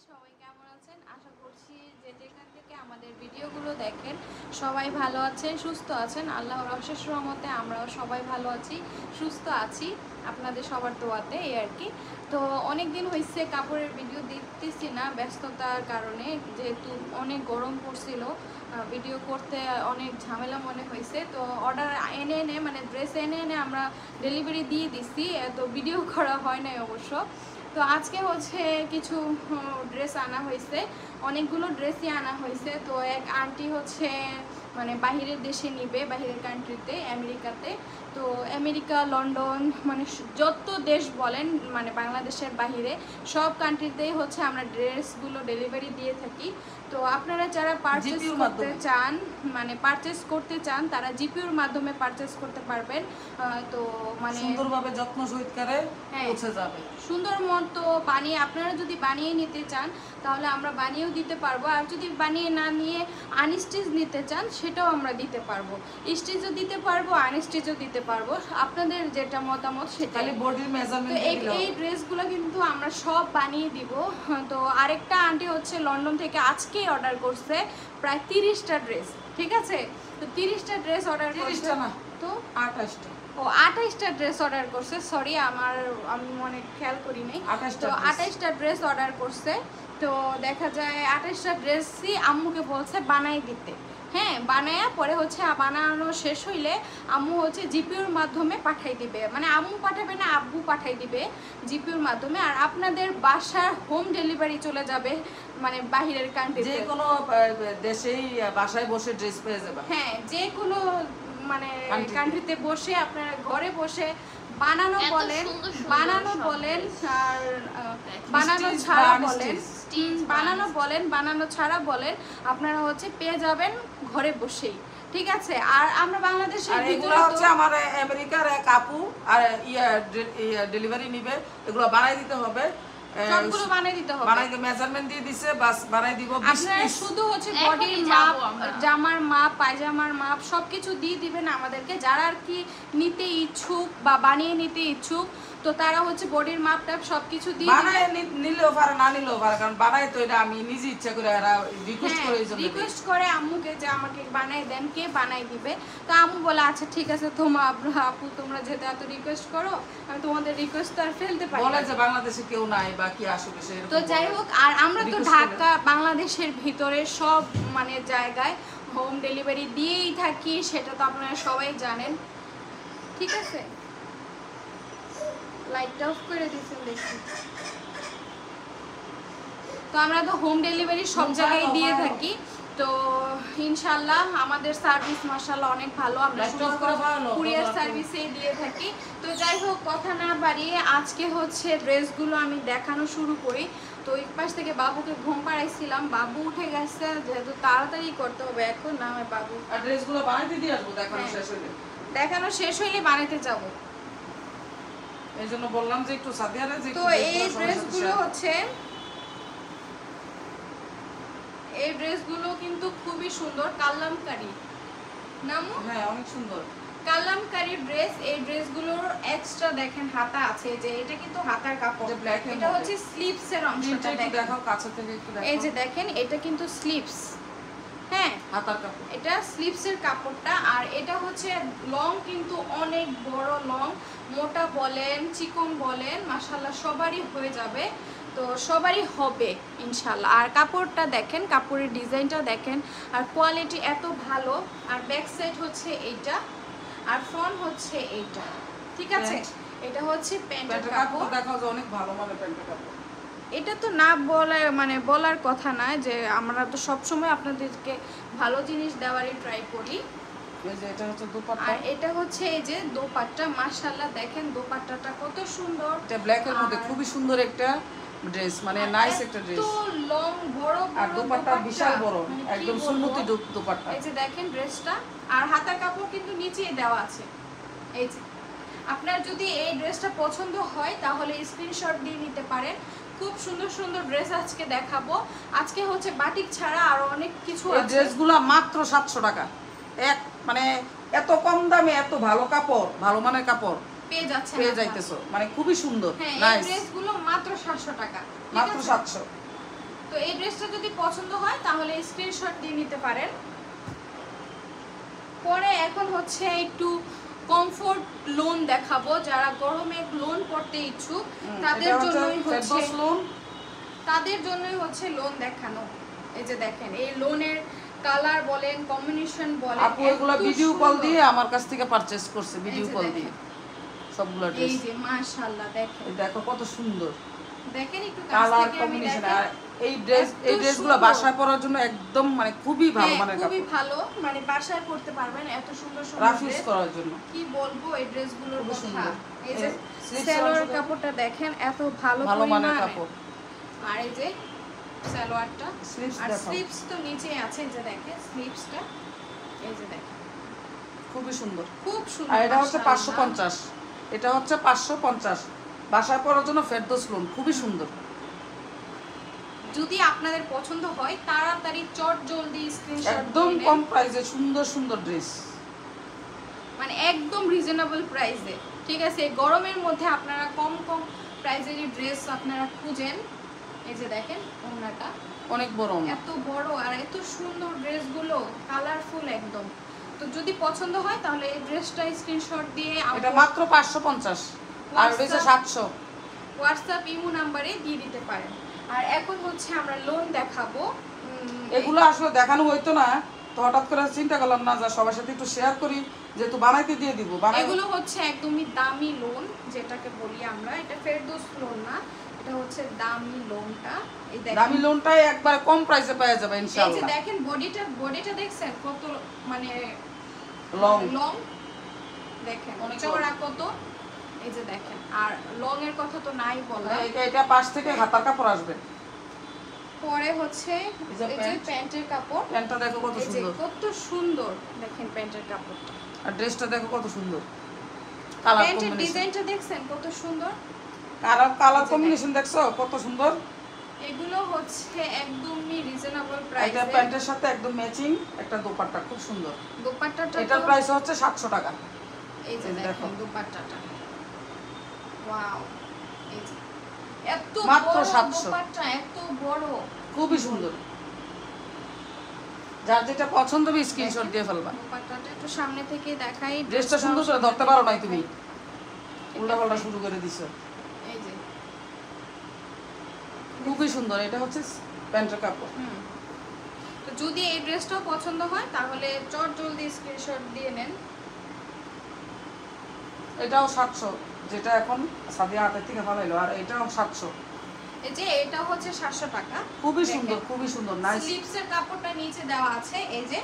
সবাই কেমন আছেন? আশা করছি যে যেখান থেকে আমাদের ভিডিওগুলো দেখেন সবাই ভালো আছেন, সুস্থ আছেন। আল্লাহর অশেষ রহমতে আমরাও সবাই ভালো আছি, সুস্থ আছি আপনাদের সবার দোয়াতে, এই আর কি। তো অনেক দিন হয়েছে কাপড়ের ভিডিও দিতেছি না, ব্যস্ততার কারণে, যেহেতু অনেক গরম পড়ছিল, ভিডিও করতে অনেক ঝামেলা মনে হয়েছে। তো অর্ডার এনে এনে মানে ড্রেস এনে এনে আমরা ডেলিভারি দিয়ে দিছি, তো ভিডিও করা হয় নাই অবশ্য। তো আজকে হচ্ছে কিছু ড্রেস আনা হয়েছে, অনেকগুলো ড্রেসই আনা হয়েছে। তো এক আন্টি হচ্ছে মানে বাহিরের দেশে নিবে, বাহিরের কান্ট্রিতে, আমেরিকাতে। তো আমেরিকা, লন্ডন, মানে যত দেশ বলেন, মানে বাংলাদেশের বাহিরে সব কান্ট্রিতেই হচ্ছে আমরা ড্রেসগুলো ডেলিভারি দিয়ে থাকি। তো আপনারা যারা পারচেস করতে চান, মানে পারচেস করতে চান, তারা জিপিওর মাধ্যমে পারচেস করতে পারবেন। তো মানে সুন্দরভাবে যত্ন সহিত করে পৌঁছে যাবে। সুন্দর মতো বানিয়ে, আপনারা যদি বানিয়ে নিতে চান তাহলে আমরা বানিয়েও দিতে পারবো, আর যদি বানিয়ে না নিয়ে আনস্টিচ নিতে চান সেটাও আমরা দিতে পারবো। স্টিচও দিতে পারবো, আনস্টিচও দিতে পারবো, আপনাদের যেটা মতামত সেটা। খালি বডির মেজারমেন্ট দিলে এই ড্রেসগুলো কিন্তু আমরা সব বানিয়ে দিব। তো আরেকটা আন্টি হচ্ছে লন্ডন থেকে আজকেই অর্ডার করছে প্রায় 30টা ড্রেস, ঠিক আছে? তো 30টা ড্রেস অর্ডার করছে, না তো 28টা, ও 28টা ড্রেস অর্ডার করছে, সরি আমি মনে খেয়াল করি নাই। তো 28টা ড্রেস অর্ডার করছে। তো দেখা যায় 28টা ড্রেসই আম্মুকে বলছে বানাই দিতে। হ্যাঁ, বানায়া পরে হচ্ছে বানানো শেষ হইলে আম্মু হচ্ছে জিপিওর মাধ্যমে পাঠাই দিবে, মানে আম্মু পাঠাবে না, আব্বু পাঠাই দিবে জিপিওর মাধ্যমে। আর আপনাদের বাসার হোম ডেলিভারি চলে যাবে, মানে বাহিরের কান্ট্রিতে, যে কোনো দেশেই বাসায় বসে ড্রেস পেয়ে যাবে। হ্যাঁ, যে কোনো মানে কান্ট্রিতে বসে আপনারা ঘরে বসে বানানো বলেন, বানানো বলেন, আর বানানো ছাড়া বলেন, বানানো ছাড়া বলেন, আপনারা হচ্ছে পেয়ে যাবেন ঘরে বসেই, ঠিক আছে? আর আমরা বাংলাদেশের এগুলো হচ্ছে আমার আমেরিকার এক আপু আর ডেলিভারি নিবে, এগুলো বানাই দিতে হবে, সবগুলো বানাই দিতে হবে, বানাই দিয়ে মেজারমেন্ট দিয়ে দিছে, বাস বানাই দিব। আপনারা শুধু হচ্ছে বডির মাপ, জামার মাপ, পায়জামার মাপ সবকিছু দিয়ে দিবেন আমাদেরকে। যারা আর কি নিতে ইচ্ছুক বা বানিয়ে নিতে ইচ্ছুক, তো তারা হচ্ছে বডির মাপ টাপ সবকিছু দিয়ে বানায় নিলেও পারে, না নিলেও পারে, কারণ বানাই তো এটা আমি নিজে ইচ্ছা করে, এরা রিকোয়েস্ট করে, রিকোয়েস্ট করে আম্মুকে যে আমাকে বানাই দেন, কে বানাই দিবে। তো আম্মু বলে আচ্ছা ঠিক আছে, আপু তোমরা যেহেতু এত রিকোয়েস্ট করো, আমি তোমাদের রিকোয়েস্ট তো আর ফেলতে পারি না, বলে যে বাংলাদেশে কেউ নাই বা কি আসবে সে। তো যাই হোক, আর আমরা তো ঢাকা, বাংলাদেশের ভিতরে সব মানে জায়গায় হোম ডেলিভারি দিয়েই থাকি, সেটা তো আপনারা সবাই জানেন, ঠিক আছে? লাইটটা অফ করে দিয়েছেন দেখি। তো আমরা তো হোম ডেলিভারি সব জায়গায় দিয়ে থাকি। তো ইনশাল্লাহ আমাদের সার্ভিস মাশাআল্লাহ অনেক ভালো, আমরা কুরিয়ার সার্ভিসে দিয়ে থাকি। তো যাই হোক, কথা না বাড়িয়ে আজকে হচ্ছে ড্রেসগুলো আমি দেখানো শুরু করি। তো এই পাশ থেকে বাবুকে ঘুম পাড়াইছিলাম, বাবু উঠে গেছে, যেহেতু তাড়াতাড়ি করতে হবে এখন, না হয় বাবু। আর ড্রেসগুলো বানাইতে দিয়ে আসবো দেখানো শেষ হইলে বানাইতে যাব, এই জন্য বললাম যে একটু সাদিয়ারে যে। তো এই ড্রেসগুলো হচ্ছে, এই ড্রেসগুলো কিন্তু খুবই সুন্দর, কালামকারী নামু, হ্যাঁ অনেক সুন্দর কালামকারী ড্রেস। এই ড্রেসগুলোর এক্সট্রা দেখেন হাতা আছে, যে এটা কিন্তু হাতার কাপড়, এটা হচ্ছে স্লিভস এর অংশটা, দেখাও কাছে থেকে একটু দেখো, এই যে দেখেন এটা কিন্তু স্লিভস, হ্যাঁ হাতার কাপড়, এটা স্লিভস এর কাপড়টা। আর এটা হচ্ছে লং, কিন্তু অনেক বড় লং, মোটা বলেন চিকন বলেন মাশাআল্লাহ সবারই হয়ে যাবে, তো সবারই হবে ইনশাল্লাহ। আর কাপড়টা দেখেন, কাপড়ের ডিজাইনটা দেখেন, আর কোয়ালিটি এত ভালো। আর ব্যাক সাইড হচ্ছে এইটা, আর ফ্রন্ট হচ্ছে এইটা, ঠিক আছে? এটা হচ্ছে প্যান্টের কাপড়, দেখাও যে অনেক ভালো মানে প্যান্টের কাপড়। এটা তো না বলে মানে বলার কথা না, যে আমরা তো সব সময় আপনাদেরকে ভালো জিনিস দেওয়ারই ট্রাই করি। এই যে এটা হচ্ছে দোপাট্টা, আর এটা হচ্ছে এই যে দোপাট্টা, মাশাআল্লাহ দেখেন দোপাট্টাটা কত সুন্দর, এটা ব্ল্যাক এর মধ্যে খুবই সুন্দর একটা ড্রেস, মানে নাইস একটা ড্রেস, তো লং বড় আর দোপাট্টা বিশাল বড়, একদম সুন্নতি দোপাট্টা। এই যে দেখেন ড্রেসটা, আর হাতার কাপড় কিন্তু নিচেই দেওয়া আছে। এই যে আপনার যদি এই ড্রেসটা পছন্দ হয় তাহলে স্ক্রিনশট দিয়ে নিতে পারেন। খুব সুন্দর সুন্দর ড্রেস আজকে দেখাবো। আজকে হচ্ছে বাটিক ছাড়া আরো অনেক কিছু আছে। এই ড্রেসগুলো মাত্র 700 টাকা, এক মানে এত কম দামে এত ভালো কাপড়, ভালো মানের কাপড় পেয়ে যাইতেছো, মানে খুবই সুন্দর, নাইস। এই ড্রেসগুলো মাত্র 700 টাকা, মাত্র 700। তো এই ড্রেসটা যদি পছন্দ হয় তাহলে স্ক্রিনশট দিয়ে নিতে পারেন। পরে এখন হচ্ছে একটু কমফোর্ট লোন দেখাবো, যারা গরমে লোন পড়তে ইচ্ছুক তাদের জন্যই হচ্ছে লোন দেখানো। এই যে দেখেন এই লোনের কালার বলেন, কম্বিনেশন বলেন, আপু এগুলা ভিডিও কল দিয়ে আমার কাছ থেকে পারচেজ করছে, ভিডিও কল দিয়ে সবগুলা ড্রেস। এই যে মাশাআল্লাহ দেখেন, দেখো কত সুন্দর দেখেন একটু কাছ কালার থেকে আমি কম্বিনেশন। দেখাই। আর এই ড্রেসগুলো বাসায় পরার জন্য একদম মানে খুবই ভালো মানের খুবই কাপড়, ভালো, মানে বাসায় পড়তে পারবেন এত সুন্দর সুন্দর রাফ ইউজ ড্রেস। করার জন্য কি বলবো এই ড্রেসগুলোর খুবই কথা। সুন্দর। এই যে স্লিভস সালোয়ার অংশটা কাপড়টা দেখেন এত ভালো ভালো মানের পরিমাণে। কাপড়। আর এই যে সালোয়ারটা স্লিভস আর দেখো স্লিভস তো নিচে আছে, এই যে দেখেন স্লিভসটা, এই যে দেখেন খুবই সুন্দর। খুব সুন্দর। আর এটা হচ্ছে মাশাআল্লাহ। 550, এটা হচ্ছে 550 বাসায় পরার জন্য ফেরদৌস লোন, খুবই সুন্দর। যদি আপনাদের পছন্দ হয় তাড়াতাড়ি চট জলদি স্ক্রিনশট একদম কম প্রাইসে সুন্দর সুন্দর ড্রেস, মানে একদম রিজনেবল প্রাইসে। ঠিক আছে, গরমের মধ্যে আপনারা কম কম প্রাইসের ড্রেস আপনারা খুঁজেন। এই যে দেখেন ওড়নাটা অনেক বড় না এত বড় আর এত সুন্দর ড্রেসগুলো কালারফুল একদম। তো যদি পছন্দ হয় তাহলে এই ড্রেসটা স্ক্রিনশট দিয়ে এটা মাত্র 550 আর এটা 700 হোয়াটসঅ্যাপ ইমো নাম্বারে দিয়ে দিতে পারেন। আর এখন হচ্ছে আমরা লোন দেখাবো। এগুলো আসলে দেখানো হইতো না, তো হঠাৎ করে চিন্তা করলাম না যা সবার সাথে একটু শেয়ার করি, যেহেতু বানাইতে দিয়ে দিব। এগুলো হচ্ছে একদমই দামি লোন যেটাকে বলি আমরা, এটা ফেরদৌস লোন না, এটা হচ্ছে দামি লোনটা। এই দেখেন দামি লোনটাই একবারে কম প্রাইসে পাওয়া যাবে এই যে ইনশাআল্লাহ। দেখেন বডিটা দেখছেন কত মানে লং লং, দেখেন অনেক চওড়া কত, এই যে দেখেন। আর লং এর কথা তো নাই বলা। এটা পাশ থেকে হাতার কাপড় আসবে। পরে হচ্ছে এই যে এই যে প্যান্ট। প্যান্টের কাপড়, প্যান্টটা দেখো কত এই যে সুন্দর, কত সুন্দর দেখেন প্যান্টের কাপড়টা। আর ড্রেসটা দেখো কত সুন্দর, কালার প্যান্টের কম্বিনেশন, ডিজাইনটা দেখছেন কত সুন্দর, কালার কম্বিনেশন দেখছো কত সুন্দর। এগুলো হচ্ছে একদমই রিজনেবল এটা প্রাইসে। প্যান্টের সাথে একদম ম্যাচিং একটা দোপাট্টা, খুব সুন্দর। দোপাট্টাটা এটার প্রাইস হচ্ছে 700 টাকা। এই যে এই দেখো। দেখেন দোপাট্টাটা, ওয়াও, এই যে এত মাত্র বড় 700, দোপাট্টা, এত বড়, খুবই সুন্দর। যার যেটা পছন্দ হবে স্ক্রিনশট দিয়ে ফেলবা। দোপাট্টাটা একটু সামনে থেকে দেখাই। ড্রেসটা সুন্দর করে ধরতে পারো নাই তুমি, উল্টাপাল্টা শুরু করে দিছো। এই যে খুবই সুন্দর। এটা হচ্ছে প্যান্টের কাপড়। তো যদি এই ড্রেসটাও পছন্দ হয় তাহলে চট জলদি স্ক্রিনশট দিয়ে নেন। এটাও 700, যেটা এখন সাদিয়া হাতের থেকে ফালাইলো, আর এটাও 700। এই যে এটা হচ্ছে 700 টাকা। খুবই সুন্দর, খুবই সুন্দর, নাইস। স্লিভসের কাপড়টা নিচে দেওয়া আছে, এই যে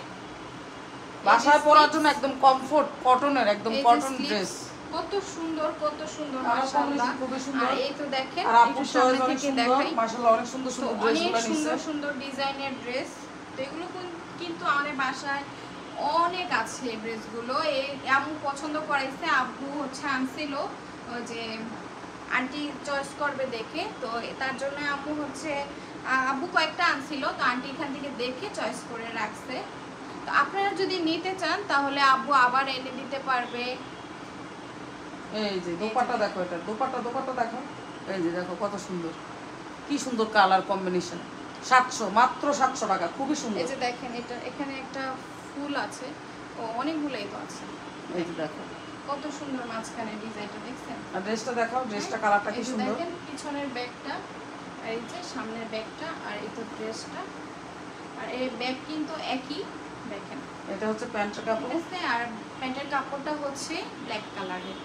বাসায় পরার জন্য একদম কমফোর্ট কটনের, একদম কটন ড্রেস। কত সুন্দর কত সুন্দর কালার মাশাআল্লাহ, খুবই সুন্দর। আর এই তো দেখেন আর একটু আপুর সামনে চয়েস অনেক থেকে সুন্দর, দেখাই। মাশাআল্লাহ অনেক সুন্দর তো সুন্দর অনেক ড্রেসগুলো সুন্দর নিছে। সুন্দর ডিজাইনের ড্রেস। তো এগুলো কিন্তু আমাদের বাসায় অনেক আছে ড্রেসগুলো। এই আম্মু পছন্দ করাইছে, আব্বু হচ্ছে আনছিল যে আন্টি চয়েস করবে দেখে, তো তার জন্য আম্মু হচ্ছে আব্বু কয়েকটা আনছিল, তো আন্টি এখান থেকে দেখে চয়েস করে রাখছে। তো আপনারা যদি নিতে চান তাহলে আব্বু আবার এনে দিতে পারবে। এই যে দোপাট্টা দেখো, এটা দোপাট্টা দেখো, এই যে দেখো কত সুন্দর, কি সুন্দর কালার কম্বিনেশন। 700, মাত্র 700 টাকা, খুবই সুন্দর। এই যে দেখেন এটা এখানে একটা ফুল আছে, ও অনেকগুলোই তো আছে। এই যে দেখো কত সুন্দর মাঝখানে ডিজাইনটা দেখছেন। আর ড্রেসটা দেখাও, ড্রেসটা কালারটা কি এই যে সুন্দর। দেখেন পিছনের ব্যাগটা, আর এই যে সামনের ব্যাগটা, আর এই তো ড্রেসটা, আর এই ব্যাগ কিন্তু একই দেখেন। এটা হচ্ছে প্যান্টের কাপড়, ঠিক আছে, আর প্যান্টের কাপড়টা হচ্ছে ব্ল্যাক কালারের।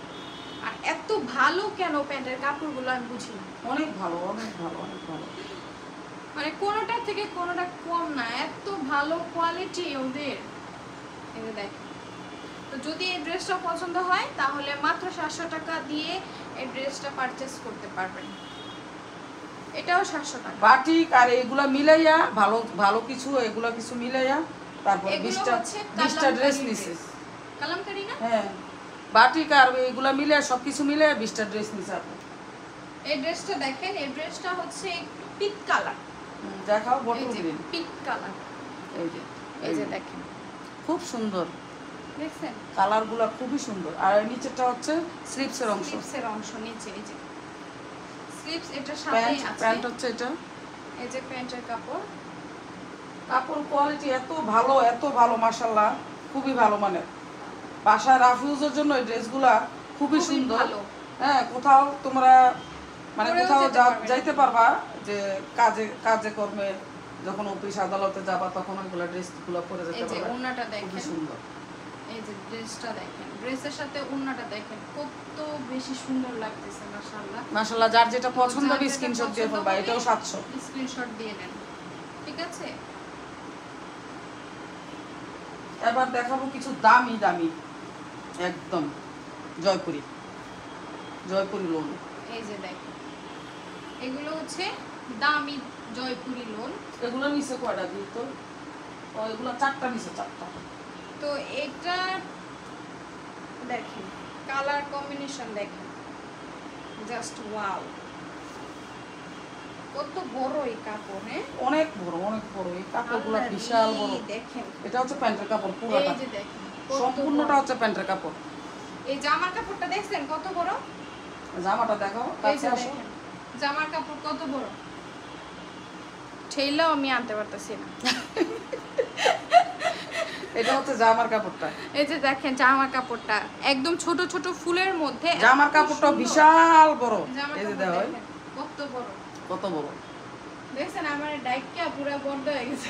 আর এত ভালো কেন প্যান্টের কাপড়গুলো আমি বুঝি না, অনেক ভালো, অনেক ভালো, অনেক ভালো। মানে কোনোটা থেকে কোনোটা কম না, এত ভালো কোয়ালিটি ওদের। এই যে দেখেন। তো যদি এই ড্রেসটা পছন্দ হয় তাহলে মাত্র 700 টাকা দিয়ে এই ড্রেসটা পারচেজ করতে পারবেন। এটাও 700 টাকা। বাটিক আর এগুলা মিলাইয়া ভালো ভালো কিছু, এগুলা কিছু মিলাইয়া তারপর এগুলো 20টা হচ্ছে 20টা ড্রেস কালামকারী নিছে। ড্রেস। কালামকারী না? হ্যাঁ, বাটিক আর এগুলা মিলাইয়া সবকিছু মিলাইয়া 20টা ড্রেস নিছে আপনি। এই ড্রেসটা দেখেন, এই ড্রেসটা হচ্ছে একটু পিট কালার। দেখাও এই বটল যে গ্রিন, পিট কালার, এই যে দেখেন খুব সুন্দর দেখছেন, কালারগুলো, খুবই সুন্দর। আর নিচেরটা হচ্ছে স্লিভসের অংশ, স্লিভসের অংশ নিচে, এই যে স্লিভস এটার প্যান্ট সাথেই আছে। প্যান্ট হচ্ছে এটা, এই যে প্যান্টের কাপড়, কাপড় কোয়ালিটি এত ভালো মাশাআল্লাহ, খুবই ভালো মানের। বাসায় রাফিউজের জন্য এই ড্রেসগুলা খুবই সুন্দর। ভালো। হ্যাঁ, কোথাও তোমরা মানে পরেও কোথাও যেতে পারবে। যাইতে পারবা, যে কাজে কর্মে যখন অফিস আদালতে যাবা তখন ওইগুলা ড্রেসগুলো পরে এই যেতে যে পারবা। ওড়নাটা খুবই দেখেন, সুন্দর। এই যে ড্রেসটা দেখেন, ড্রেসের সাথে ওড়নাটা দেখেন কত বেশি সুন্দর লাগতেছে মাশাআল্লাহ। মাশাআল্লাহ, যার যেটা পছন্দ হবে যার যেটা স্ক্রিনশট দিয়ে পছন্দ ফেলবা। হবে, এটাও 700। স্ক্রিনশট দিয়ে নেন, ঠিক আছে? এবার দেখাবো কিছু দামি দামি একদম জয়পুরি লোন। এই যে দেখেন, এগুলো হচ্ছে দামি জয়পুরি লোন। এগুলো নিচে কয়টা দিই তো? ও, এগুলো 4টা নিচে, 4টা। তো এটা দেখেন, কালার কম্বিনেশন দেখেন, জাস্ট ওয়াও, কত বড় এই কাপড়। হ্যাঁ, অনেক বড় এই কাপড়গুলো, বিশাল বড়। দেখেন, এটা হচ্ছে প্যান্টের কাপড় এই পুরোটা, যে দেখেন কত সম্পূর্ণটা বড়। হচ্ছে প্যান্টের কাপড়। এই জামার কাপড়টা দেখছেন কত বড়? জামাটা দেখাও, এই কাছে যে আসো। দেখেন, জামার কাপড় কত বড়, ঠেলাও আমি আনতে পারতেছি না। এটা হচ্ছে জামার কাপড়টা। এই যে দেখেন জামার কাপড়টা একদম ছোট ছোট ফুলের মধ্যে, জামার এত কাপড়টা সুন্দর। বিশাল বড়। জামার এই যে কাপড় দেখো দেখেন, কত বড়, কত বড়। দেখছেন আমার ডাইকা পুরো বন্ধ হয়ে গেছে।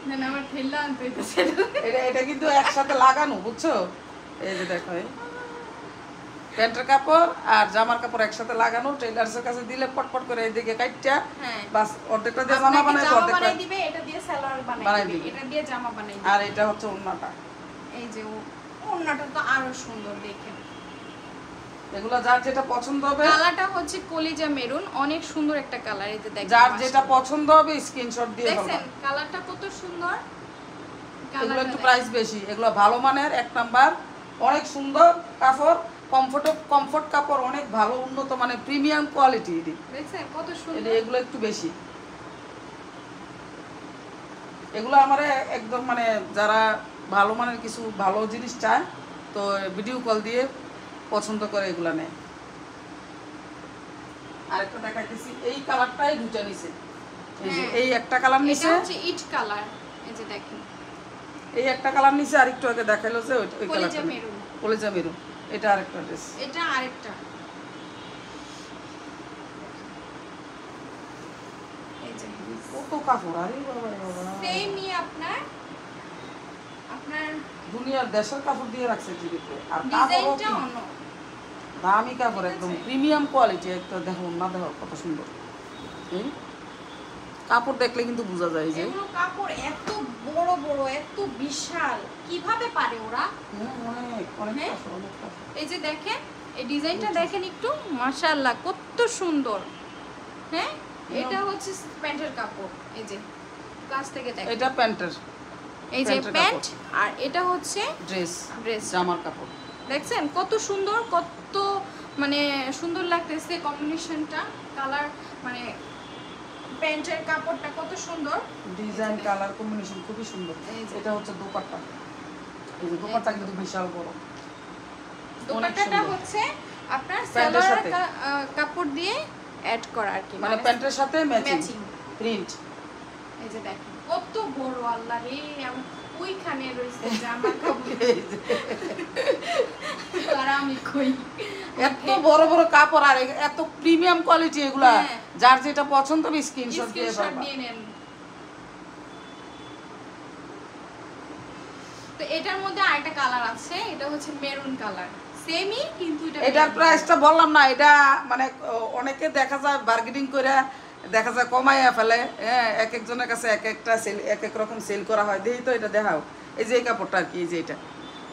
না আমার ঠেলা আনতে হইতেছে। এটা কিন্তু একসাথে লাগানো, বুঝছো? এই যে দেখো, এই প্যান্টের কাপড় আর জামার কাপড় একসাথে লাগানো। টেইলার্সের কাছে দিলে পটপট করে এইদিকে কাটটা, হ্যাঁ, বাস অর্ধেকটা দিয়ে জামা আপনাকে বানাইবে, জামা অর্ধেকটা। বানাই দিবে, এটা দিয়ে সালোয়ার বানাই বানাই দিবে, দিবে। এটা দিয়ে জামা বানাই দিবে। আর এটা হচ্ছে ওড়নাটা। এই যে ওড়নাটা তো আরো সুন্দর দেখেন। এগুলো যার যেটা পছন্দ হবে, কালারটা হচ্ছে কলিজা মেরুন, অনেক সুন্দর একটা কালার। এই যে দেখেন, যার যেটা পছন্দ হবে স্ক্রিনশট দিয়ে ফেলবা। দেখছেন কালারটা কত সুন্দর। এগুলো একটু প্রাইস বেশি, এগুলো ভালো মানের, 1 নাম্বার, অনেক সুন্দর কাপড়, কমফোর্ট কাপড়, অনেক ভালো উন্নত মানে প্রিমিয়াম কোয়ালিটি। দেখছেন কত সুন্দর। এগুলো একটু বেশি। এগুলো আমার একদম মানে যারা ভালো মানের কিছু ভালো জিনিস চায় তো ভিডিও কল দিয়ে পছন্দ করে এগুলা নেয়। আরেকটা দেখাইতেছি, এই কালারটাই দুটা নিচে। এই যে হ্যাঁ, এই একটা কালার এটা নিচে, হচ্ছে ইট কালার। এই যে দেখেন এই একটা কালার নিচে, আর একটু আগে দেখাইলো যে ওই কলিজা কালারটা মেরুন, কলিজা মেরুন। এটা আরেকটা ড্রেস। এটা আরেকটা। এই যে কত কাপড়, আরে বাবা রে বাবা, সেমই আপনার দুনিয়ার দেশের কাপড় দিয়ে রাখছে টিভিতে। আর কাপড়ও ডিজাইনটা কি অন্য। দামি কাপড়, একদম প্রিমিয়াম কোয়ালিটি। একটা দেখো না, দেখো কত সুন্দর। এই কাপড় দেখলে কিন্তু বোঝা যায় যে এগুলো কাপড় এত বড় বড়, এত বিশাল, কিভাবে পারে ওরা? অনেক অনেক হ্যাঁ? কাপড়, অনেক কাপড়। এই যে দেখেন, এই ডিজাইনটা দেখেন একটু, মাশাআল্লাহ কত সুন্দর। হ্যাঁ, এটা হচ্ছে প্যান্টের কাপড়। এই যে কাছ থেকে দেখেন, এটা প্যান্টের, এই যে প্যান্টের প্যান্ট, আর এটা হচ্ছে ড্রেস, ড্রেস। জামার কাপড়। দেখছেন কত সুন্দর, কত মানে সুন্দর লাগতেছে কম্বিনেশনটা, কালার মানে প্যান্টের কাপড়টা কত সুন্দর, ডিজাইন কালার কম্বিনেশন খুবই সুন্দর। এই যে। এটা হচ্ছে দোপাট্টা। এই যে দোপাট্টা কিন্তু বিশাল বড়। দোপাট্টাটা হচ্ছে আপনার প্যান্টের সালোয়ার সাথে। কাপড় দিয়ে অ্যাড করা আর কি, মানে প্যান্টের সাথে ম্যাচিং ম্যাচিং। প্রিন্ট। এই যে দেখেন কত বড়, আল্লাহ রে, আমি ওইখানে রইছে জামা কাপড় আর আমি কই। এত বড় বড় কাপড় আর এত প্রিমিয়াম কোয়ালিটি এগুলা। হ্যাঁ। যার যেটা পছন্দ হবে স্ক্রিনশট দিয়ে স্ক্রিনশট ফেলবা। দিয়ে নেন। তো এটার মধ্যে আরেকটা কালার আছে, এটা হচ্ছে মেরুন কালার, সেমই কিন্তু এটার প্রাইসটা বললাম না, এটা মানে অনেকে দেখা যায় বার্গেনিং করে দেখা যায় কমাইয়া ফেলে। হ্যাঁ, এক একজনের কাছে এক একটা সেল, এক এক রকম সেল করা হয়। দেখি তো এটা দেখাও, এই যে এই কাপড়টা আর কি, এই যে এটা।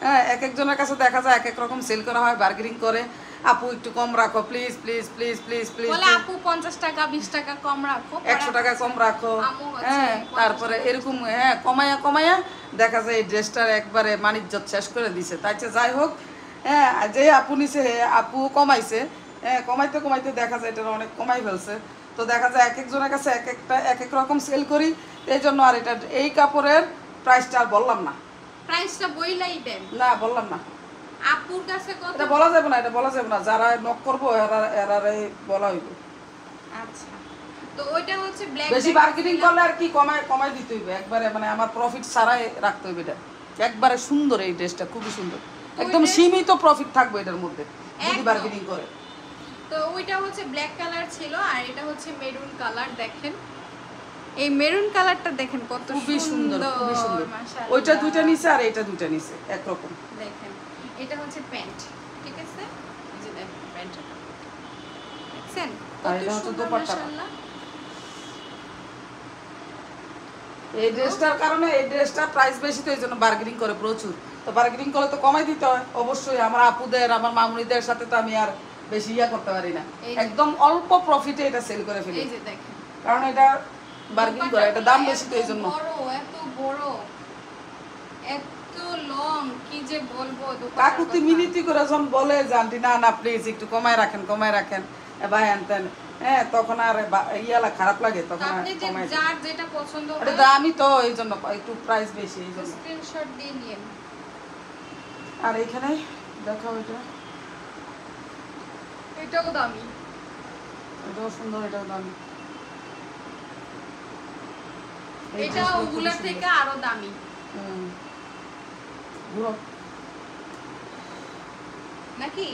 হ্যাঁ, এক একজনের কাছে দেখা যায় এক এক রকম সেল করা হয়, বার্গেনিং করে, আপু একটু কম রাখো please please please please please, বলে আপু 50 টাকা 20 টাকা কম রাখো, 100 টাকা কম রাখো। আমু হচ্ছে হ্যাঁ, 50 তারপরে টাকা। এরকম হ্যাঁ কমাইয়া কমাইয়া দেখা যায় এই ড্রেসটার একবারে মানিজ্জত শেষ করে দিছে। তাই যাই হোক, হ্যাঁ, যে আপু নিছে আপু কমাইছে, হ্যাঁ, কমাইতে কমাইতে দেখা যায় এটা অনেক কমাই ফেলছে। তো দেখা যায় এক একজনের কাছে এক একটা এক এক রকম সেল করি, এই জন্য আর এটা এই কাপড়ের প্রাইসটা আর বললাম না। প্রাইসটা বইলাই দেন, না বললাম না, আপুর কাছে কত। এটা বলা যাবে না, এটা বলা যাবে না। যারা নক করবো এরারে বলা হইব। আচ্ছা, তো তো ওইটা হচ্ছে ব্ল্যাক বেশি বার্গেনিং করলে আর কি কমায় দিতে হইবে একবারে, মানে আমার প্রফিট ছাড়াই রাখতে হইবে এটা। একবারে সুন্দর এই ড্রেসটা, খুবই সুন্দর, একদম সীমিত প্রফিট থাকবে এটার মধ্যে যদি বার্গেনিং করে। তো ওইটা হচ্ছে ব্ল্যাক কালার ছিল আর এটা হচ্ছে মেরুন কালার। দেখেন এই মেরুন কালারটা দেখেন কত খুবই সুন্দর, খুবই সুন্দর। মাশাআল্লাহ। ওইটা দুইটা নিচে আর এইটা দুইটা নিচে একরকম। দেখেন এটা হচ্ছে প্যান্ট, ঠিক আছে, এই যে দেখেন প্যান্টটা দেখছেন আর কত এটা হচ্ছে সুন্দর দোপাট্টা। মাশাআল্লাহ। এই ড্রেসটার কারণে এই ড্রেসটার প্রাইস বেশি, তো এই জন্য বার্গেনিং করে প্রচুর। তো বার্গেনিং করলে তো কমাই দিতে হয় অবশ্যই। আমার আপুদের, আমার মামুনিদের সাথে তো আমি আর বেশি করতে পারি না, একদম অল্প প্রফিটে এটা সেল করে ফেলি, এই যে দেখেন কারণ এটা বার্গেনিং করে, এটা দাম বেশি তো এই জন্য। এত বড় এত লং, কি যে বলবো। কাকুতি মিনিতি করে যখন বলে যে আন্টি না না প্লিজ একটু কমায় রাখেন ভাই আনতেন, হ্যাঁ তখন আর খারাপ লাগে, তখন আর আপনি যে কমায়। যার যেটা পছন্দ এটা হয় দামি তো এই জন্য একটু প্রাইস বেশি এই জন্য। স্ক্রিনশট দিয়ে নিন। আর এখানে দেখাও এটাও দামি, এটাও সুন্দর, এটাও দামি। এটা ওগুলোর থেকে আরো দামি। ঘুরো নাকি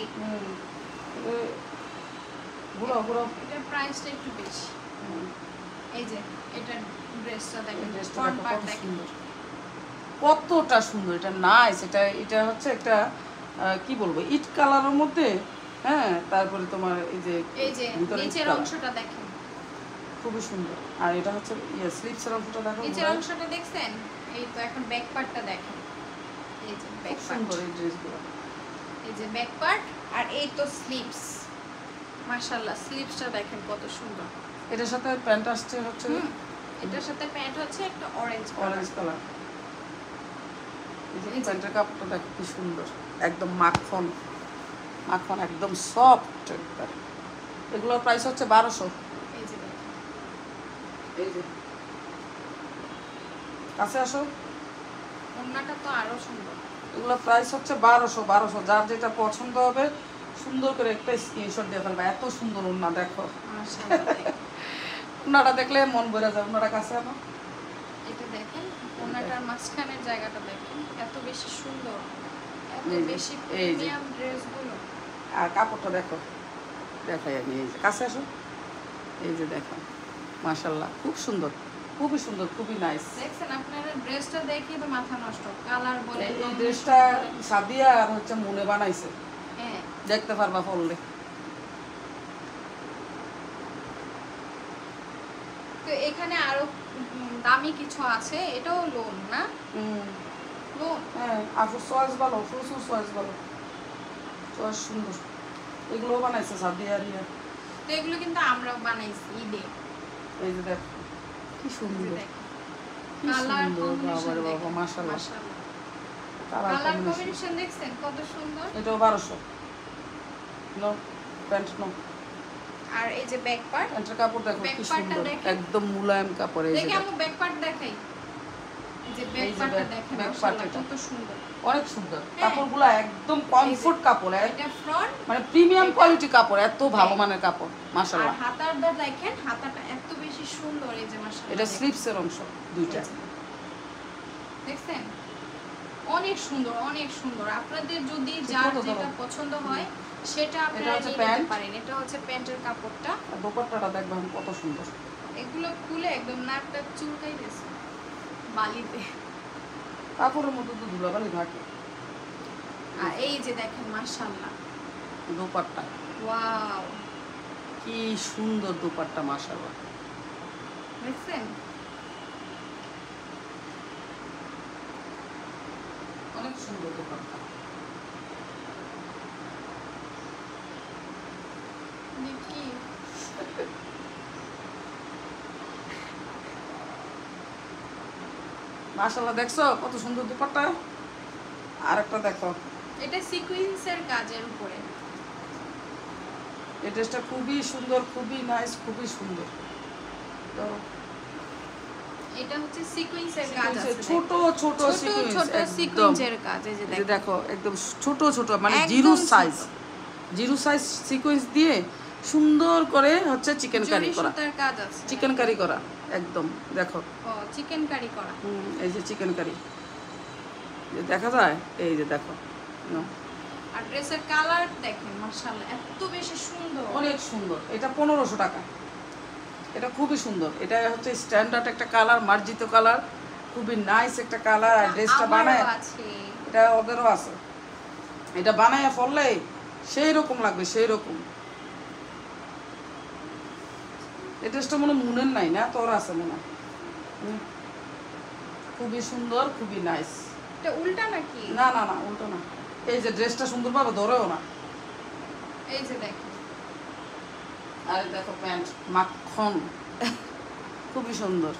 ঘুরো এটার প্রাইসটা একটু বেশি। এই যে এটা ড্রেসটা দেখেন, ড্রেসটা ফ্রন্ট দেখো পার্ট কত দেখেন সুন্দর, কতটা সুন্দর, এটা নাইস। এটা হচ্ছে একটা কি বলবো, ইট কালারের মধ্যে, হ্যাঁ তারপরে তোমার এই যে নিচের অংশটা দেখেন খুবই সুন্দর। আর এটা হচ্ছে স্লিপসের অংশটা দেখো, নিচের অংশটা দেখছেন। এই তো এখন ব্যাক পার্টটা দেখেন, এই যে ব্যাক পার্ট, সুন্দর এই ড্রেসগুলো, এই যে ব্যাক পার্ট। আর এই তো স্লিপস, মাশাআল্লাহ স্লিপসটা দেখেন কত সুন্দর। এটার সাথে প্যান্ট আসছে হচ্ছে, এটার সাথে প্যান্ট হচ্ছে একটা অরেঞ্জ কালার। এই প্যান্টের কাপড়টা দেখো কি সুন্দর, একদম মাখন একদম সফট একবার। এগুলোর প্রাইস হচ্ছে 1200। এই যে দেখেন, এই যে কাছে আসো, ওড়নাটা তো আরো সুন্দর। এগুলোর প্রাইস হচ্ছে 1200। যার যেটা পছন্দ হবে সুন্দর করে একটা স্ক্রিনশট দিয়ে ফেলবা। এত সুন্দর ওড়না দেখো, মাশাআল্লাহ। ওড়নাটা দেখলে মন ভরে যায়। ওড়নাটা কাছে আনো, এটা দেখেন ওড়নাটার মাঝখানের জায়গাটা দেখেন, এত বেশি সুন্দর, এত বেশি প্রিমিয়াম ড্রেসগুলো। আর কাপড়টা দেখো, দেখাই আমি, এই যে কাছে আসো, এই যে দেখো মাশাআল্লাহ খুব সুন্দর, খুবই সুন্দর, খুবই নাইস। দেখছেন আপনারা ড্রেসটা দেখে তো মাথা নষ্ট, কালার বলে। এই ড্রেসটা সাদিয়া আর হচ্ছে মনে বানাইছে, হ্যাঁ দেখতে পারবা পরলে। তো এখানে আরো দামি কিছু আছে, এটাও লোন না, লোন। হ্যাঁ আপুর চয়েস ভালো, প্রচুর চয়েস ভালো, চয়েস সুন্দর। এগুলোও বানাইছে সাদিয়া রিয়া। তো এগুলো কিন্তু আমরাও বানাইছি ঈদে। এই যে দেখো কি সুন্দর, কি কালার সুন্দর, কম্বিনেশন বাবা দেখেন, মাশাআল্লাহ। মাশাআল্লাহ কালার কালার কম্বিনেশন কম্বিনেশন দেখছেন কত সুন্দর। এটাও 1200। No pant no. আর এই যে ব্যাক পার্ট, প্যান্টের কাপড় দেখো ব্যাক কি পার্টটা সুন্দর, দেখেন। একদম মুলায়ম কাপড়। এই যে দেখে আমি ব্যাক পার্ট দেখাই, এই যে ব্যাক পার্টটা দেখেন, ব্যাক পার্ট মাশাআল্লাহ কত সুন্দর, অনেক সুন্দর কাপড়গুলো, একদম কমফোর্ট কাপড়, এটা ফ্রন্ট মানে প্রিমিয়াম কোয়ালিটি কাপড়, এত ভালো মানের কাপড় আর মাশাআল্লাহ। হাতারটা দেখেন, হাতাটা এত বেশি সুন্দর, এই যে মাশাআল্লাহ। এটা স্লিপসের অংশ দুইটা, দেখছেন অনেক সুন্দর, অনেক সুন্দর। আপনাদের যদি যার যেটা পছন্দ হয় সেটা আপনারা নিতে পারেন। এটা হচ্ছে প্যান্টের কাপড়টা, আর দোপাট্টাটা দেখবেন কত সুন্দর। এগুলো খুলে একদম নাকটা চুলকাই গেছে বালিতে। কাপড়ের মধ্যে তো ধুলাবালি থাকে। আর এই যে দেখেন মাশাআল্লাহ দোপাট্টা, ওয়াও কি সুন্দর দোপাট্টা মাশাআল্লাহ, দেখছেন অনেক সুন্দর দোপাট্টা। দেখি মাশাআল্লাহ দেখছো কত সুন্দর দোপাট্টা। আর একটা দেখো, এটা সিকোয়েন্সের কাজের উপরে। এই ড্রেসটা খুবই সুন্দর, খুবই নাইস, খুবই সুন্দর। তো এটা হচ্ছে সিকোয়েন্সের কাজ আছে, ছোট ছোট সিকোয়েন্সের কাজ। এই যে দেখো একদম ছোট ছোট, মানে একদম জিরো ছোট। সাইজ, জিরো সাইজ সিকোয়েন্স দিয়ে সুন্দর করে হচ্ছে চিকেন কারি জরি করা, সুতার কাজ আছে। চিকেন কারি করা একদম দেখো। ও চিকেন কারি করা। এই যে চিকেন কারি দেখা যায়, এই যে দেখো নাও। আর ড্রেসের কালার দেখেন মাশাআল্লাহ এত বেশি সুন্দর, অনেক সুন্দর। এটা 1500 টাকা, এটা খুবই সুন্দর। এটা হচ্ছে স্ট্যান্ডার্ড একটা কালার, মার্জিত কালার, খুবই নাইস একটা কালার। আর ড্রেসটা বানায়, আমারও আছে। এটা ওদেরও আছে, এটা বানায় ফললে সেই রকম লাগবে, সেই রকম। এই ড্রেসটা মনে মুনের নাই না, তোর আছে মনে হয়। খুবই সুন্দর, খুবই নাইস। এটা উল্টা নাকি? না না না, উল্টো না। এই যে ড্রেসটা সুন্দরভাবে ধরেও না। এই যে দেখেন, আর দেখো প্যান্ট মাখন, খুবই সুন্দর।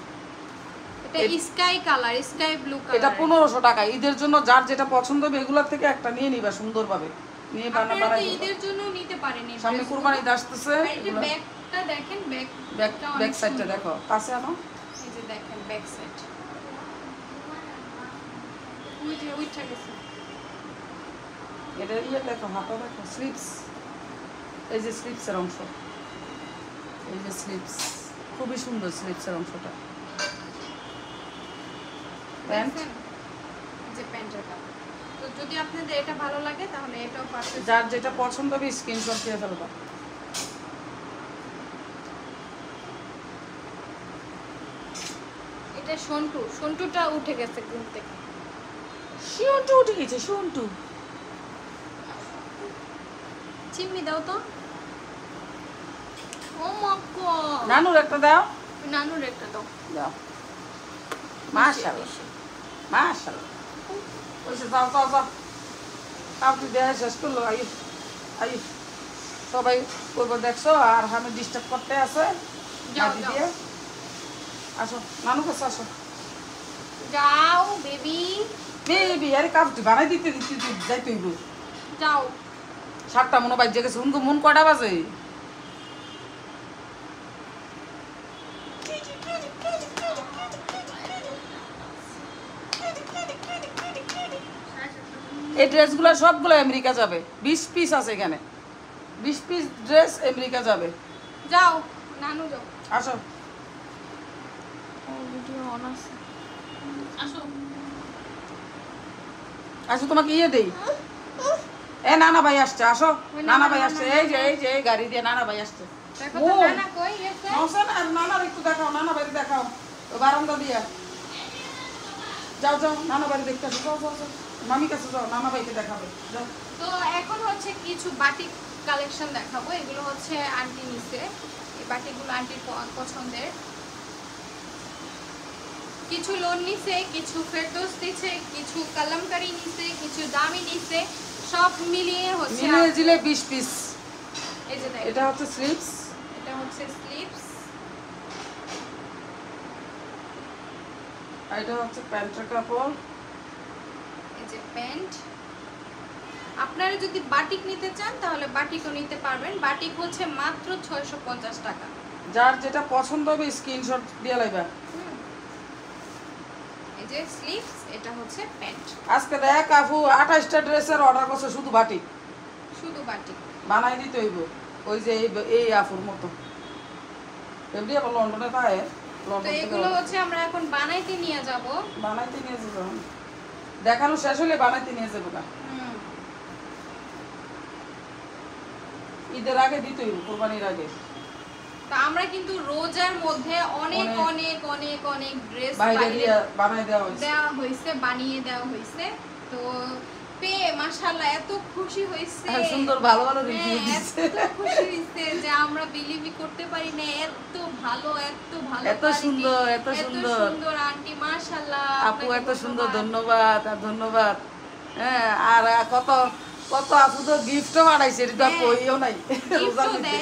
এটা sky colour, sky blue colour. এটা 1500 টাকা। ঈদের জন্য যার যেটা পছন্দ হবে এগুলোর থেকে একটা নিয়ে নিবা সুন্দরভাবে, নিয়ে আপনারা তো বানাই। ঈদের জন্য নিতে পারেন এই সামনে ড্রেসগুলো। কুরবানি ঈদ আসতেছে। আর এটা ব্যাকটা দেখেন, ব্যাকটা ব্যাক সাইডটা দেখো, কাছে আনো। এই যে দেখেন ব্যাক সাইড, উইঠা গেছে। এটা ইয়ে দেখো, হাতা দেখো, স্লিপস। এই যে স্লিপসের অংশ, এই যে স্লিপস, খুবই সুন্দর স্লিপসের অংশটা। প্যান্ট, দেখেন? এই যে প্যান্টের কালার। তো যদি আপনাদের এটা ভালো লাগে তাহলে এটাও পারচেজ। যার যেটা পছন্দ হবে স্ক্রিনশট দিয়ে ফেলবা। এটা সন্টুটা উঠে গেছে ঘুম থেকে। শিউন্টু উঠে গেছে, শিউন্টু। চিম্মি দাও তো। ও মাক্কো, নানুর একটা দাও, নানুর একটা দাও। দাও। মাশাআল্লাহ, মাশাআল্লাহ। ওইসে যাও যাও যাও, কাউকে দেয়া শেষ করলো। আই আই সবাই করবো দেখছো, আর আমি ডিস্টার্ব করতে আছে। যাও, দাদি যাও। দিয়ে আসো, নানু কাছে আসো। যাও বেবি, বেবি আরে কাপটি বানাই দিতে দিতে যাই তুই যাও। 7টা মনে বাজে গেছে। উনকো মন কটা বাজে? এই ড্রেসগুলো সবগুলো আমেরিকা যাবে। 20 পিস আছে এখানে, 20 পিস ড্রেস আমেরিকা যাবে। যাও নানু যাও। আসো ও ভিডিও অন আছে। আসো। আসো, তোমাকে ইয়ে দেই। এ নানা ভাই আসছে, আসো। নানা ভাই আসছে, এই যে এই যে এই গাড়ি দিয়ে নানা ভাই আসছে। দেখো তো নানা কই গেছে? নওশান আর নানার একটু দেখাও, নানা বাড়ি দেখাও, ও বারান্দা দিয়া। যাও যাও, নানা বাড়ি দেখতে আসো, যাও যাও যাও। মামি কাছে যাও, নানা ভাইকে দেখাবে, যাও। তো এখন হচ্ছে কিছু বাটিক কালেকশন দেখাবো। এগুলো হচ্ছে আন্টি নিছে, এই বাটিকগুলো আন্টির পছন্দের। কিছু লোন নিছে, কিছু ফেরদৌস দিছে, কিছু কালামকারী নিছে, কিছু দামি নিছে, সব মিলিয়ে হচ্ছে মিলিয়ে জিলে 20 পিস। এই যে দেখেন, এটা হচ্ছে স্লিপস, এটা হচ্ছে স্লিপস, আর এটা হচ্ছে প্যান্টের কাপড়। এই যে প্যান্ট। আপনারা যদি বাটিক নিতে চান তাহলে বাটিকও নিতে পারবেন। বাটিক হচ্ছে মাত্র 650 টাকা। যার যেটা পছন্দ হবে স্ক্রিনশট দিয়ে লাইবা। এই যে স্লিভস, এটা হচ্ছে প্যান্ট। আজকে দেখ আপু 28টা ড্রেসের অর্ডার করছে, শুধু বাটিক শুধু বাটিক বানাই দিতে হইব। ওই যে এই আফুর মতো এমনি আবার লন্ডনে থাকে, তো লন্ডন থেকে এগুলো হচ্ছে আমরা এখন বানাইতে নিয়ে যাব। বানাইতে নিয়ে যাবো। দেখানো শেষ হলে বানাইতে নিয়ে যাবো না, ঈদের আগে দিতে হইব, কোরবানির আগে। তো আমরা কিন্তু রোজার মধ্যে অনেক অনেক অনেক অনেক অনেক ড্রেস বাইরে দিয়ে বানাই দেওয়া হয়েছে। দেওয়া হয়েছে, বানিয়ে দেওয়া হয়েছে। তো পেয়ে মাশাআল্লাহ এত খুশি হইছে, আর সুন্দর ভালো ভালো রিভিউ দিচ্ছে। এত খুশি হইছে যে আমরা বিলিভই করতে পারি না, এত ভালো, এত ভালো, এত সুন্দর, এত সুন্দর। সুন্দর আন্টি মাশাআল্লাহ। আপু এত সুন্দর, ধন্যবাদ আর ধন্যবাদ। হ্যাঁ, আর কত কত আপু তো গিফটও পাঠাইছে, এটা তো কইও নাই। রোজার মধ্যে,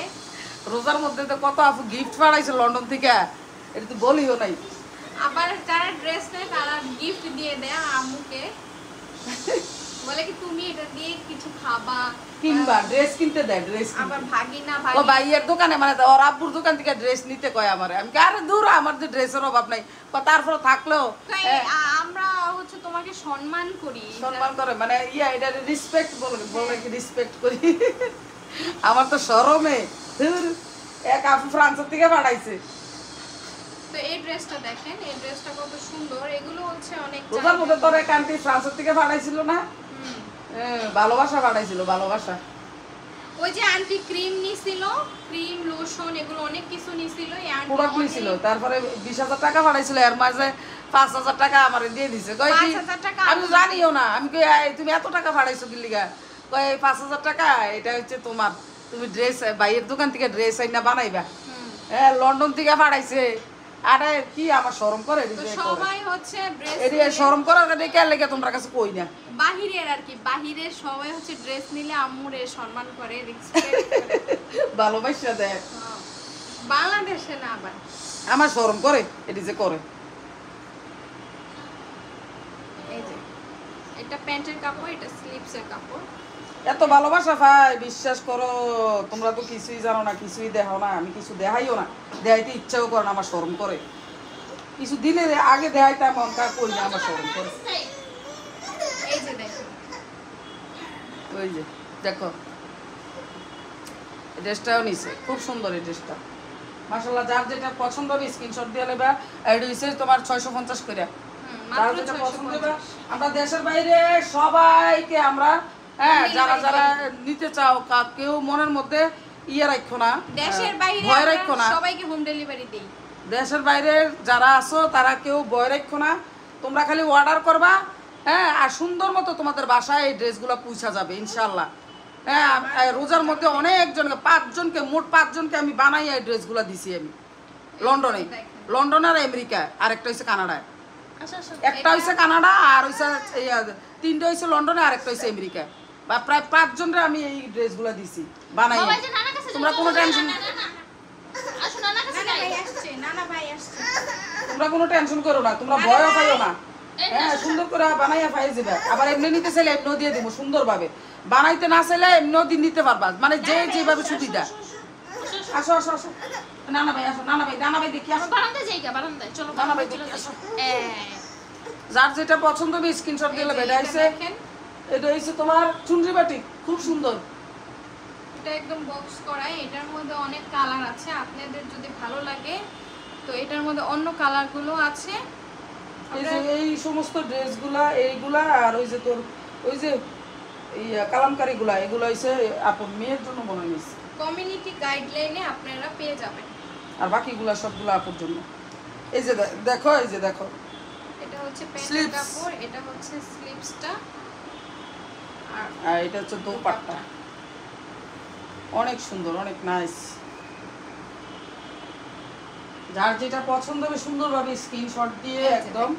রোজার মধ্যে তো কত আপু গিফট পাঠাইছে লন্ডন থেকে, এটা তো বলিও নাই। আবার যারা ড্রেস নেয় তারা গিফট দিয়ে দেয় আম্মুকে, বলে কি তুমি এটা দিয়ে কিছু খাবা, কিনবা ড্রেস কিনতে দেয়, ড্রেস আবার ভাগিনা ও ভাইয়ের দোকানে মানে ওর আব্বুর দোকান থেকে ড্রেস নিতে কয় আমারে। আমি আরে দূর, আমার যে ড্রেসের অভাব নাই। তারপরে থাকলেও আমরা হচ্ছে তোমাকে সম্মান করি, সম্মান করে, মানে ইয়া এটা রেসপেক্ট বলে, বলে কি রেসপেক্ট করি। আমার তো শরমে ধুর, এক আপু ফ্রান্সের থেকে পাঠাইছে। তো এই ড্রেসটা দেখেন, এই ড্রেসটা কত সুন্দর। এগুলো হচ্ছে অনেক রোজার মধ্যে তোর এক আন্টি ফ্রান্সের থেকে পাঠাইছিল না? হুম। ভালোবাসা পাঠাইছিল, ভালোবাসা। ওই যে আন্টি ক্রিম নিছিল, ক্রিম লোশন এগুলো অনেক কিছু নিছিল। এই আন্টি প্রোডাক্ট নিছিল, তারপরে 20,000 টাকা পাঠাইছিল, এর মাঝে 5,000 টাকা আমারে দিয়ে দিছে। কই কি 5,000 টাকা আমি জানিও না, আমি কই এই তুমি এত টাকা পাঠাইছো কি লিগা? কই 5,000 টাকা এটা হচ্ছে তোমার, তুমি ড্রেস বাইরের দোকান থেকে ড্রেস আইনা বানাইবা। হুম। হ্যাঁ, লন্ডন থেকে পাঠাইছে। আরে কি আমার শরম করে তো দিছে। সবাই হচ্ছে ড্রেস এডি শরম করার দেখে লেগে তোমরা কাছে কই না। বাহিরের আর কি, বাহিরের সবাই হচ্ছে ড্রেস নিলে আম্মুরে সম্মান করে, রেসপেক্ট করে। ভালোবাসা দেয়। হ্যাঁ। বাংলাদেশে না আবার। আমার শরম করে এডি যে করে। এই যে এটা প্যান্টের কাপড়, এটা স্লিপসের কাপড়। এত ভালোবাসা ভাই, বিশ্বাস করো তোমরা তো কিছুই জানো না, কিছুই দেখো না। আমি কিছু দেখাইও না, দেখাইতে ইচ্ছাও করে না, আমার শরম করে। কিছু দিনের আগে দেখাইতে আমার তা কই না, আমার শরম করে। এই যে দেখো, ওই যে দেখো, এই ড্রেসটাও নিছে, খুব সুন্দর এই ড্রেসটা মাশাআল্লাহ। যার যেটা পছন্দ হবে স্ক্রিনশট দিয়ে নেবা। আর এটা হইছে তোমার 650 করে। যার মাত্র যেটা পছন্দ হবে, 650। আমরা দেশের বাইরে সবাইকে আমরা, হ্যাঁ, যারা যারা নিতে চাও কেউ মনের মধ্যে ইয়ে রাখো না, দেশের বাইরে ভয় আমরা রাখো না। সবাইকে হোম ডেলিভারি দেই। দেশের বাইরে যারা আছো তারা কেউ ভয় রাখো না, তোমরা খালি অর্ডার করবা। হ্যাঁ, আর সুন্দর মতো তোমাদের বাসায় এই ড্রেসগুলো পৌঁছা যাবে ইনশাল্লাহ। হ্যাঁ, রোজার মধ্যে অনেকজনকে, 5জনকে, মোট 5জনকে আমি বানাই এই ড্রেসগুলো দিছি আমি লন্ডনে। লন্ডন আর আমেরিকা, আর একটা হচ্ছে কানাডায়। আচ্ছা আচ্ছা, একটা হইছে কানাডা, আর হইছে 3টা হইছে লন্ডনে, আর একটা হইছে আমেরিকা। বা প্রায় 5জনের আমি এই ড্রেসগুলো দিছি বানাই। তোমরা কোনো টেনশন, নানা ভাই আসছে, নানা ভাই আসছে। তোমরা কোনো টেনশন করো না, তোমরা ভয়ও পাইও না। হ্যাঁ, সুন্দর করে বানাইয়া পাই যাবে। আবার এমনি নিতে চাইলে এমনিও দিয়ে দিব সুন্দরভাবে, বানাইতে না চাইলে এমনিও দিন নিতে পারবা, মানে যে যেভাবে সুবিধা। আসো আসো আসো, নানা ভাই আসো, নানা ভাই, নানা ভাই দেখি আসো, নানা ভাই দেখি আসো। যার যেটা পছন্দ হবে স্ক্রিনশট দিলে বেটা হইছে। দেখেন, এটা হইছে তোমার চুনরি বাটি, খুব সুন্দর। এটা একদম বক্স করাই। এটার মধ্যে অনেক কালার আছে, আপনাদের যদি ভালো লাগে তো এটার মধ্যে অন্য কালারগুলো আছে। এই যে এই সমস্ত ড্রেসগুলা, এইগুলা, আর ওই যে তোর ওই যে এই কালামকারীগুলা, এগুলো হইছে আপন মেয়ের জন্য মনে নিছে, কমিউনিটি গাইডলাইনে আপনারা পেয়ে যাবেন। আর বাকিগুলা সবগুলো আপুর জন্য। এই যে দেখো, এই যে দেখো, এটা হচ্ছে প্যান্টের Sleeves। কাপড়, এটা হচ্ছে স্লিপসটা, আর আর এটা হচ্ছে দোপাট্টা। অনেক সুন্দর, অনেক নাইস। যার যেটা পছন্দ হবে সুন্দরভাবে স্ক্রিনশট দিয়ে একদম,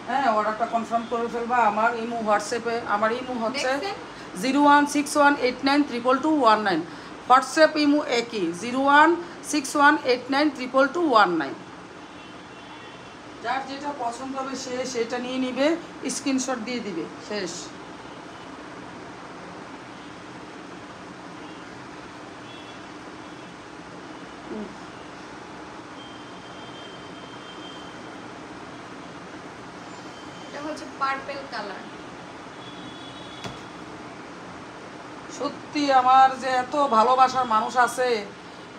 হ্যাঁ, অর্ডারটা কনফার্ম করে ফেলবা। আমার ইমো হোয়াটসঅ্যাপে, আমার ইমো হচ্ছে দেখছেন? 0161892219। হোয়াটসঅ্যাপ ইমো একই, 0161892219। যার যেটা পছন্দ হবে সে সেটা নিয়ে নিবে, স্ক্রিনশট দিয়ে দিবে, শেষ। এটা হচ্ছে পার্পল কালার। সত্যি আমার যে এত ভালোবাসার মানুষ আছে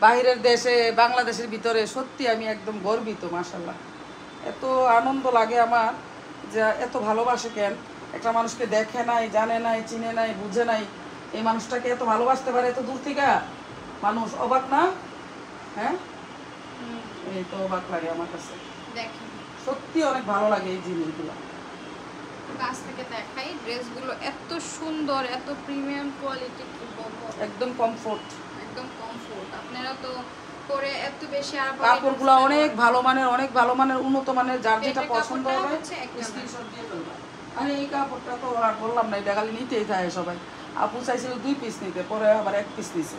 বাহিরের দেশে, বাংলাদেশের ভিতরে, সত্যি আমি একদম গর্বিত মাশাআল্লাহ। এত আনন্দ লাগে আমার যে এত ভালোবাসে কেন। একটা মানুষকে দেখে নাই, জানে নাই, চিনে নাই, বুঝে নাই, এই মানুষটাকে এত ভালোবাসতে পারে এত দূর থেকে। মানুষ অবাক না? হ্যাঁ, এই তো অবাক লাগে আমার কাছে, দেখেন, সত্যি অনেক ভালো লাগে এই জিনিসগুলো। কাছ থেকে দেখাই, ড্রেসগুলো এত সুন্দর, এত প্রিমিয়াম কোয়ালিটি, কি বলবো, একদম কমফোর্ট, একদম কমফোর্ট। আপনারা তো পরে এত বেশি আর কাপড়গুলো অনেক ভালো মানের, অনেক ভালো মানের, উন্নত মানের। যার যেটা পেটের পছন্দ কাপড়টা হবে হচ্ছে একটা স্ক্রিনশট দিয়ে ফেলবা। আরে এই কাপড়টা তো আর বললাম না, এটা খালি নিতেই থাকে সবাই। আপু চাইছিল 2 পিস নিতে, পরে আবার 1 পিস নিছে,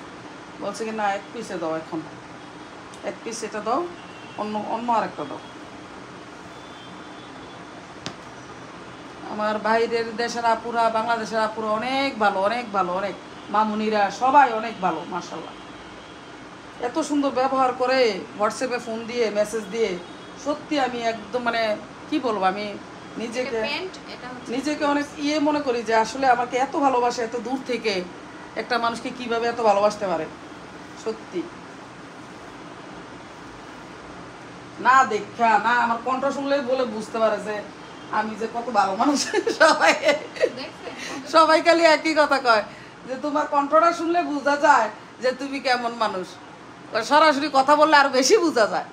বলছে কি না 1 পিসে দাও, এখন 1 পিস এটা দাও, অন্য অন্য আরেকটা দাও। আমার বাইরের দেশের আপুরা, বাংলাদেশের আপুরা অনেক ভালো, অনেক ভালো, অনেক মামুনিরা সবাই অনেক ভালো মাশাআল্লাহ। এত সুন্দর ব্যবহার করে, হোয়াটসঅ্যাপে ফোন দিয়ে, মেসেজ দিয়ে, সত্যি আমি একদম মানে কি বলবো, আমি নিজেকে প্যান্ট, এটা হচ্ছে নিজেকে অনেক ইয়ে মনে করি যে আসলে আমাকে এত ভালোবাসে, এত দূর থেকে একটা মানুষকে কিভাবে এত ভালোবাসতে পারে। সত্যি না দেখা না আমার কণ্ঠ শুনলেই বলে বুঝতে পারে যে আমি যে কত ভালো মানুষ। সবাই দেখছেন সবাই খালি একই কথা কয় যে তোমার কণ্ঠটা শুনলে বোঝা যায় যে তুমি কেমন মানুষ। সরাসরি কথা বললে আরো বেশি বোঝা যায়।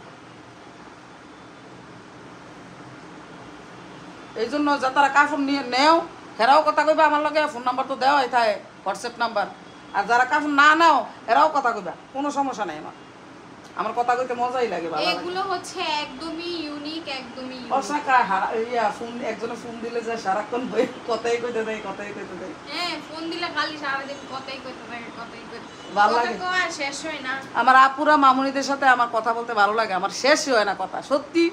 এই জন্য যা তারা কাপড় নিয়ে নেও এরাও কথা কইবা আমার লগে, ফোন নাম্বার তো দেওয়া হয় তাই হোয়াটসঅ্যাপ নাম্বার। আর যারা কাপড় না নাও এরাও কথা কইবা, কোনো সমস্যা নেই। আমার কথা কইতে মজাই লাগে, ভালো লাগে। এগুলো হচ্ছে একদমই ইউনিক, একদমই ফোন একজনে ফোন দিলে যে সারাক্ষণ কথাই কইতে দেয়, কথাই কইতে দেয়। হ্যাঁ, ফোন দিলে খালি সারাদিন কথাই কইতে থাকে, কথাই কইতে ভালো লাগে। কথা কয় আর শেষ হয় না। আমার আপুরা মামুনিদের সাথে আমার কথা বলতে ভালো লাগে, আমার শেষই হয় না কথা, সত্যি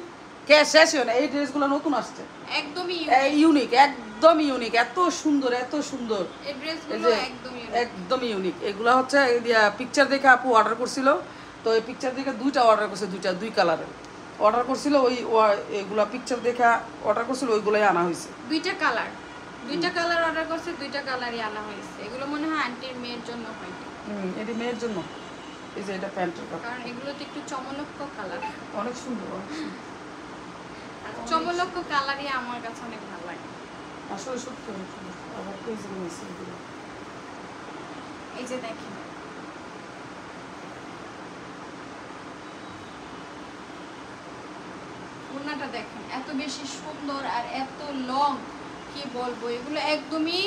কে শেষই হয় না। এই ড্রেসগুলো নতুন আসছে, একদমই ইউনিক, একদম ইউনিক, এত সুন্দর, এত সুন্দর। এই ড্রেসগুলো একদমই একদম ইউনিক। এগুলা হচ্ছে পিকচার দেখে আপু অর্ডার করছিল, তো এই পিকচার দেখে দুইটা অর্ডার করছে, দুই কালারের অর্ডার করছিল। এগুলা পিকচার দেখে অর্ডার করছিল, ওইগুলাই আনা হয়েছে। দুইটা কালার অর্ডার করছে, দুইটা কালারই আনা হয়েছে। এগুলো মনে হয় আন্টির মেয়ের জন্য হয়। এটি মেয়ের জন্য। এই যে এটা প্যান্টের কাপড়, কারণ এগুলো তো একটু চমলক্ষ কালার, অনেক সুন্দর, অনেক সুন্দর। চমলক্ষ কালারই আমার কাছে অনেক ভালো লাগে। আসলে সত্যি অনেক সুন্দর। আবার পেজ নিয়েছি এগুলো। এই যে দেখেন, ওড়নাটা দেখেন এত বেশি সুন্দর আর এত লং, কি বলবো, এগুলো একদমই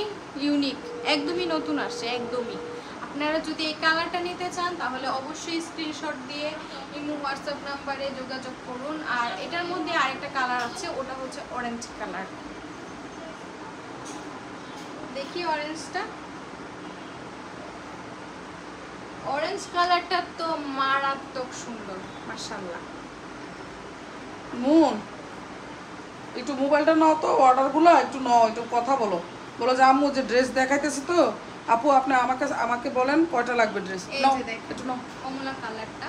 ইউনিক, একদমই নতুন আসছে, একদমই। আপনারা যদি এই কালারটা নিতে চান তাহলে অবশ্যই স্ক্রিনশট দিয়ে ইমো হোয়াটসঅ্যাপ নাম্বারে যোগাযোগ করুন। আর এটার মধ্যে আরেকটা কালার আছে, ওটা হচ্ছে অরেঞ্জ কালার। দেখি অরেঞ্জটা, অরেঞ্জ কালারটা তো মারাত্মক সুন্দর, মাশাআল্লাহ। মুন একটু মোবাইলটা নাও তো, অর্ডারগুলো একটু নাও, একটু কথা বলো, বলো যে আম্মু যে ড্রেস দেখাইতেছে তো আপু আপনি আমাকে বলেন কয়টা লাগবে ড্রেস। এই নাও যে দেখেন একটু নাও। কমলা কালারটা,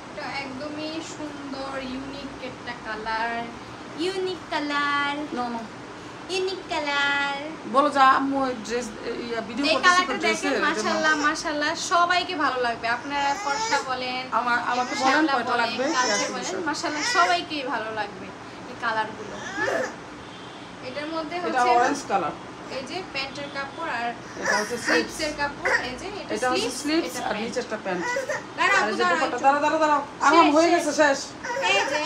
এটা একদমই সুন্দর, ইউনিক একটা কালার, ইউনিক কালার, নাও নাও, ইউনিক কালার। বলো যে আম্মু ড্রেস ভিডিও এই করতেছে তো কালারটা ড্রেসে, দেখেন, মাশাআল্লাহ মাশাআল্লাহ, সবাইকে ভালো লাগবে। আপনারা ফর্সা বলেন, আমাকে বলেন শ্যামলা কয়টা বলেন, লাগবে, কালচে বলেন, মাশাআল্লাহ সবাইকেই ভালো লাগবে এই কালারগুলো। এটার মধ্যে এটা হচ্ছে অরেঞ্জ কালার, এই যে প্যান্টের কাপড়, আর এটা হচ্ছে স্লিপসের কাপড়, এই যে এটা হচ্ছে স্লিপস আর নিচেরটা প্যান্ট। দাঁড়াও আর এই যে দাঁড়াও দুপাট্টা, দাঁড়াও আমার হয়ে গেছে শেষ। এই যে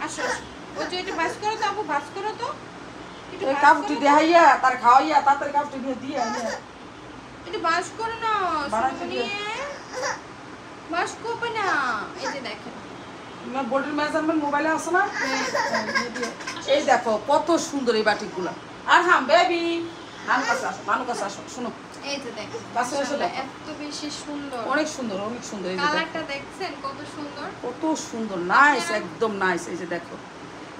আসো, ওই যে এটা বাস করো তো আপু, বাস করো তো, একটু এই বাস কাপটি করো। দেখাইয়া তার খাওয়াইয়া তাড়াতাড়ি কাপটি দিয়ে দিয়ে একটু বাস করো না, বানাইতে নিয়ে বাস করবে না। এই যে দেখেন, বডির মেজারমেন্ট মোবাইলে আছে না, এই দেখো কত সুন্দর এই বাটিকগুলো। আর হাম বেবি মানু কাছে আসো শুনো, এই যে দেখেন কাছে এসে মাশাআল্লাহ, দেখো। এত বেশি সুন্দর, অনেক সুন্দর, অনেক সুন্দর। এই যে কালারটা দেখো দেখছেন কত সুন্দর, কত সুন্দর, নাইস, একদম নাইস। এই যে দেখো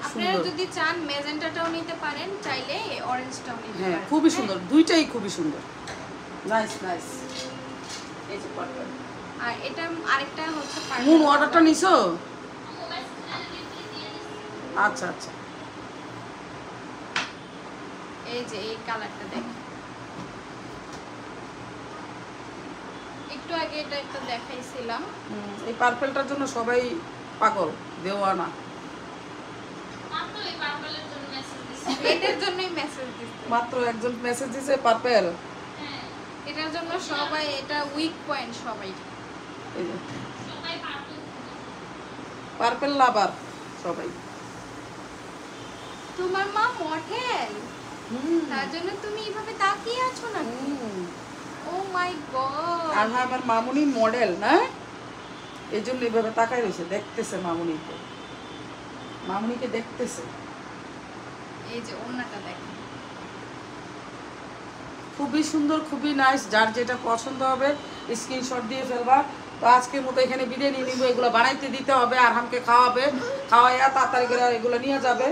আপনারা সুন্দর, যদি চান মেজেন্টাটাও নিতে পারেন, চাইলে এই অরেঞ্জটাও নিতে হ্যাঁ পারেন। খুবই সুন্দর, দুইটাই খুবই সুন্দর, নাইস নাইস। এই যে পারফেক্ট। আর এটা আরেকটা হচ্ছে মুন অর্ডারটা নিছো? আচ্ছা আচ্ছা, এই যে এই কালারটা দেখেন, একটু আগে এটা একটা দেখাইছিলাম। এই পার্পেলটার জন্য সবাই পাগল, দেওয়ানা। এটার জন্যই মেসেজ দিচ্ছে, মাত্র একজন মেসেজ দিছে পার্পেল, এটার জন্য সবাই, এটা উইক পয়েন্ট সবাই। এই যে পার্পেল লাভার সবাই। তোমার মা মডেল, তার জন্য তুমি এইভাবে তাকিয়ে আছো না? ও মাই গড, আর হ্যাঁ আমার মামুনি মডেল না, এই জন্য এইভাবে তাকাই রয়েছে, দেখতেছে মামুনিকে, মামুনিকে দেখতেছে। এই যে ওড়নাটা দেখেন, খুবই সুন্দর, খুবই নাইস। যার যেটা পছন্দ হবে স্ক্রিনশট দিয়ে ফেলবা। তো আজকের মতো এখানে বিদায় নিয়ে নিবো, এগুলো বানাইতে দিতে হবে, আর হামকে খাওয়াবে, খাওয়াইয়া তাড়াতাড়ি করে এগুলো নিয়ে যাবে,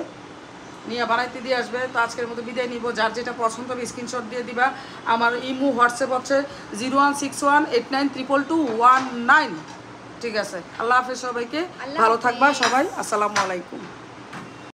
নিয়ে বানাইতে দিয়ে আসবে। তো আজকের মতো বিদায় নিব। যার যেটা পছন্দ হবে স্ক্রিনশট দিয়ে দিবা। আমার ইমো হোয়াটসঅ্যাপ হচ্ছে 0161892219। ঠিক আছে, আল্লাহ হাফেজ সবাইকে, ভালো থাকবা সবাই, আসসালামু আলাইকুম।